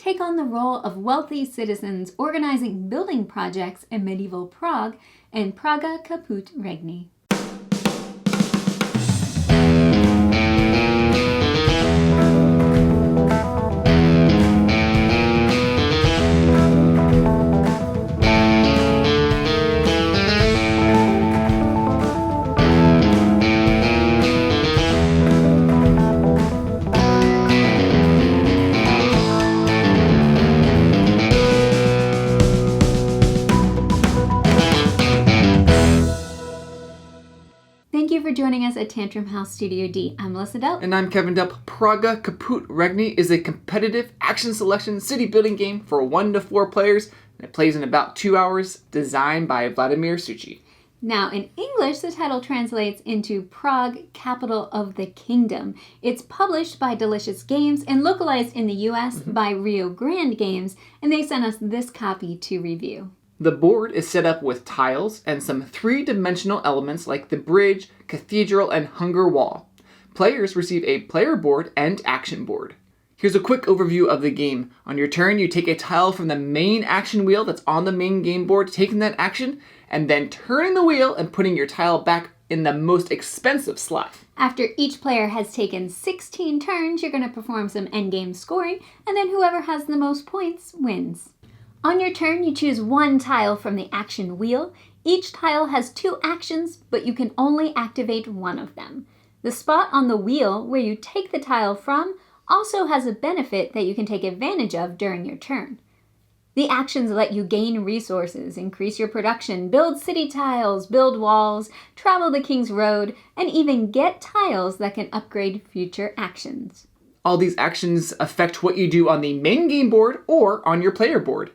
take on the role of wealthy citizens organizing building projects in medieval Prague and Praga Caput Regni. Thank you for joining us at Tantrum House Studio D. I'm Melissa Delp. And I'm Kevin Delp. Praga Caput Regni is a competitive action selection city building game for 1 to 4 players, and it plays in about 2 hours, designed by Vladimir Suchi. Now, in English, the title translates into Prague, Capital of the Kingdom. It's published by Delicious Games and localized in the U.S. by Rio Grande Games, and they sent us this copy to review. The board is set up with tiles and some 3-dimensional elements like the bridge, cathedral, and hunger wall. Players receive a player board and action board. Here's a quick overview of the game. On your turn, you take a tile from the main action wheel that's on the main game board, taking that action, and then turning the wheel and putting your tile back in the most expensive slot. After each player has taken 16 turns, you're going to perform some endgame scoring, and then whoever has the most points wins. On your turn, you choose 1 tile from the action wheel. Each tile has 2 actions, but you can only activate 1 of them. The spot on the wheel where you take the tile from also has a benefit that you can take advantage of during your turn. The actions let you gain resources, increase your production, build city tiles, build walls, travel the King's Road, and even get tiles that can upgrade future actions. All these actions affect what you do on the main game board or on your player board,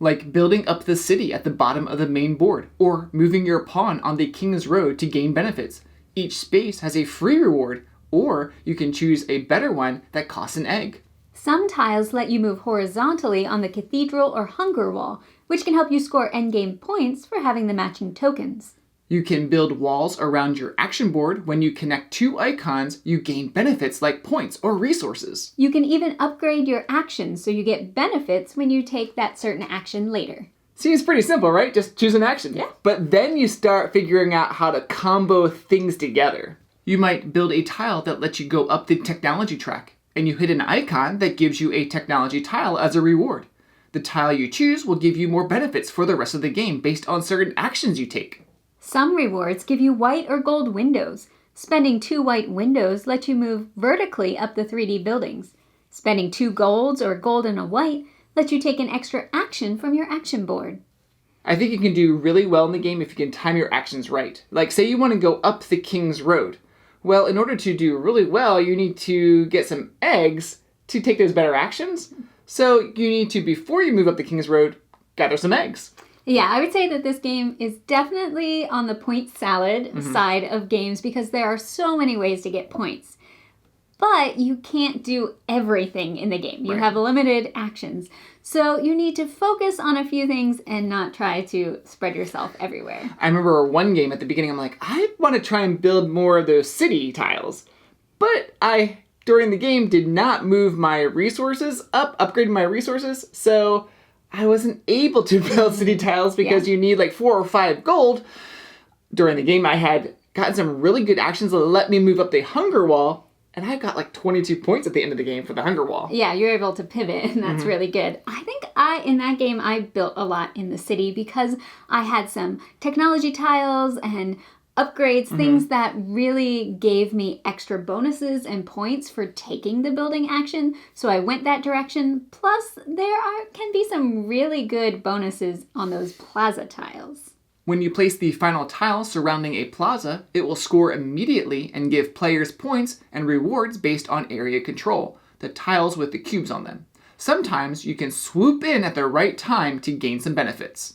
like building up the city at the bottom of the main board, or moving your pawn on the King's Road to gain benefits. Each space has a free reward, or you can choose a better one that costs an egg. Some tiles let you move horizontally on the cathedral or hunger wall, which can help you score endgame points for having the matching tokens. You can build walls around your action board. When you connect 2 icons, you gain benefits like points or resources. You can even upgrade your actions so you get benefits when you take that certain action later. Seems pretty simple, right? Just choose an action. Yeah. But then you start figuring out how to combo things together. You might build a tile that lets you go up the technology track, and you hit an icon that gives you a technology tile as a reward. The tile you choose will give you more benefits for the rest of the game based on certain actions you take. Some rewards give you white or gold windows. Spending 2 white windows lets you move vertically up the 3D buildings. Spending 2 golds or gold and a white lets you take an extra action from your action board. I think you can do really well in the game if you can time your actions right. Like, say you want to go up the King's Road. Well, in order to do really well, you need to get some eggs to take those better actions. So you need to, before you move up the King's Road, gather some eggs. Yeah, I would say that this game is definitely on the point salad side of games because there are so many ways to get points. But you can't do everything in the game. You have limited actions. So you need to focus on a few things and not try to spread yourself everywhere. I remember one game at the beginning, I'm like, I want to try and build more of those city tiles. But I, during the game, did not move my resources up, upgrade my resources, so I wasn't able to build city tiles because you need like 4 or 5 gold. During the game, I had gotten some really good actions that let me move up the hunger wall, and I got like 22 points at the end of the game for the hunger wall. Yeah, you're able to pivot, and that's really good. I think in that game, I built a lot in the city because I had some technology tiles and upgrades, things that really gave me extra bonuses and points for taking the building action. So I went that direction. Plus, there can be some really good bonuses on those plaza tiles. When you place the final tile surrounding a plaza, it will score immediately and give players points and rewards based on area control, the tiles with the cubes on them. Sometimes you can swoop in at the right time to gain some benefits.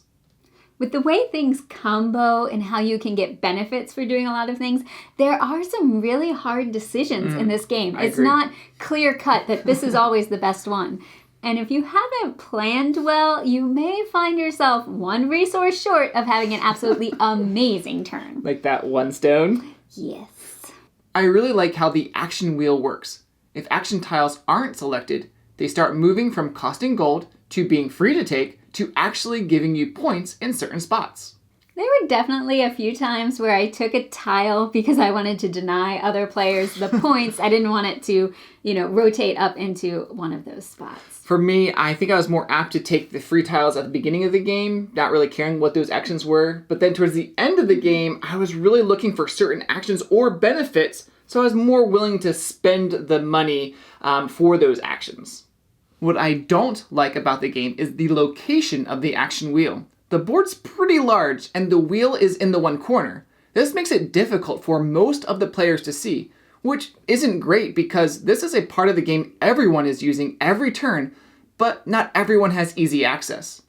With the way things combo and how you can get benefits for doing a lot of things, there are some really hard decisions in this game. It's not clear cut that this is always the best one. And if you haven't planned well, you may find yourself 1 resource short of having an absolutely amazing turn. Like that 1 stone? Yes. I really like how the action wheel works. If action tiles aren't selected, They start moving from costing gold to being free to take to actually giving you points in certain spots. There were definitely a few times where I took a tile because I wanted to deny other players the points. I didn't want it to, rotate up into one of those spots. For me, I think I was more apt to take the free tiles at the beginning of the game, not really caring what those actions were. But then towards the end of the game, I was really looking for certain actions or benefits, so I was more willing to spend the money for those actions. What I don't like about the game is the location of the action wheel. The board's pretty large, and the wheel is in the one corner. This makes it difficult for most of the players to see, which isn't great because this is a part of the game everyone is using every turn, but not everyone has easy access.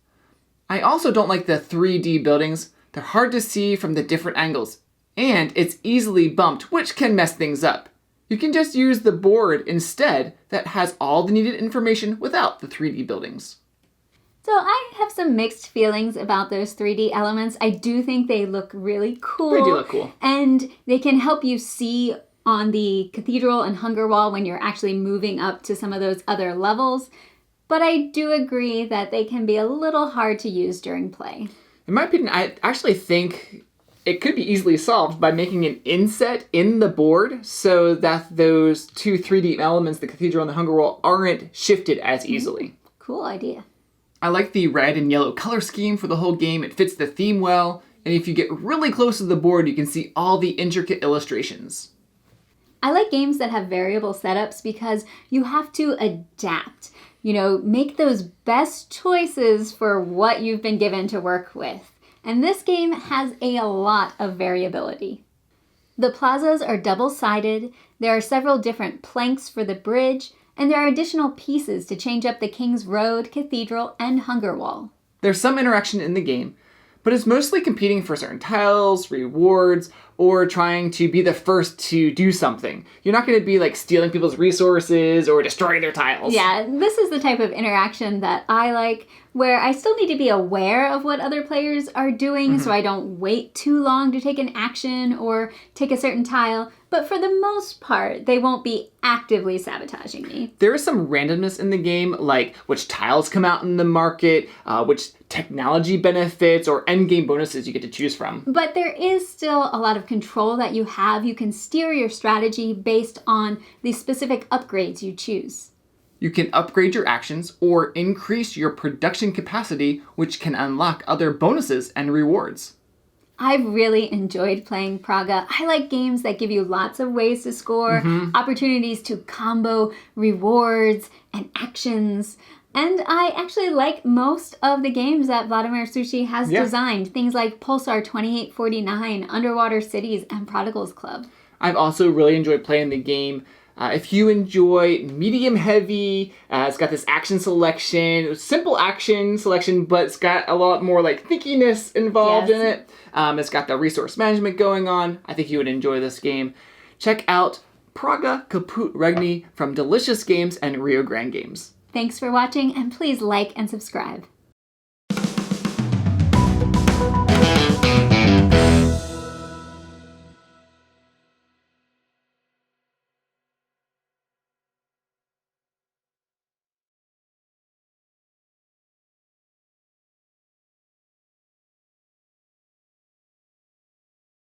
I also don't like the 3D buildings. They're hard to see from the different angles, and it's easily bumped, which can mess things up. You can just use the board instead that has all the needed information without the 3D buildings. So I have some mixed feelings about those 3D elements. I do think they look really cool. They do look cool. And they can help you see on the cathedral and hunger wall when you're actually moving up to some of those other levels. But I do agree that they can be a little hard to use during play. In my opinion, I actually think it could be easily solved by making an inset in the board so that those two 3D elements, the cathedral and the hunger wall, aren't shifted as easily. Cool idea. I like the red and yellow color scheme for the whole game. It fits the theme well, and if you get really close to the board, you can see all the intricate illustrations. I like games that have variable setups because you have to adapt. Make those best choices for what you've been given to work with. And this game has a lot of variability. The plazas are double-sided, there are several different planks for the bridge, and there are additional pieces to change up the King's Road, Cathedral, and Hunger Wall. There's some interaction in the game, but it's mostly competing for certain tiles, rewards, or trying to be the first to do something. You're not going to be stealing people's resources or destroying their tiles. Yeah, this is the type of interaction that I like, where I still need to be aware of what other players are doing so I don't wait too long to take an action or take a certain tile. But for the most part, they won't be actively sabotaging me. There is some randomness in the game, like which tiles come out in the market, which technology benefits or endgame bonuses you get to choose from. But there is still a lot of control that you have. You can steer your strategy based on the specific upgrades you choose. You can upgrade your actions or increase your production capacity, which can unlock other bonuses and rewards. I've really enjoyed playing Praga. I like games that give you lots of ways to score, opportunities to combo rewards and actions. And I actually like most of the games that Vladimir Sushi has designed. Things like Pulsar 2849, Underwater Cities, and Prodigal's Club. I've also really enjoyed playing the game. If you enjoy medium heavy, it's got this action selection, simple action selection, but it's got a lot more thinkiness involved in it. It's got the resource management going on. I think you would enjoy this game. Check out Praga Caput Regni from Delicious Games and Rio Grande Games. Thanks for watching, and please like and subscribe.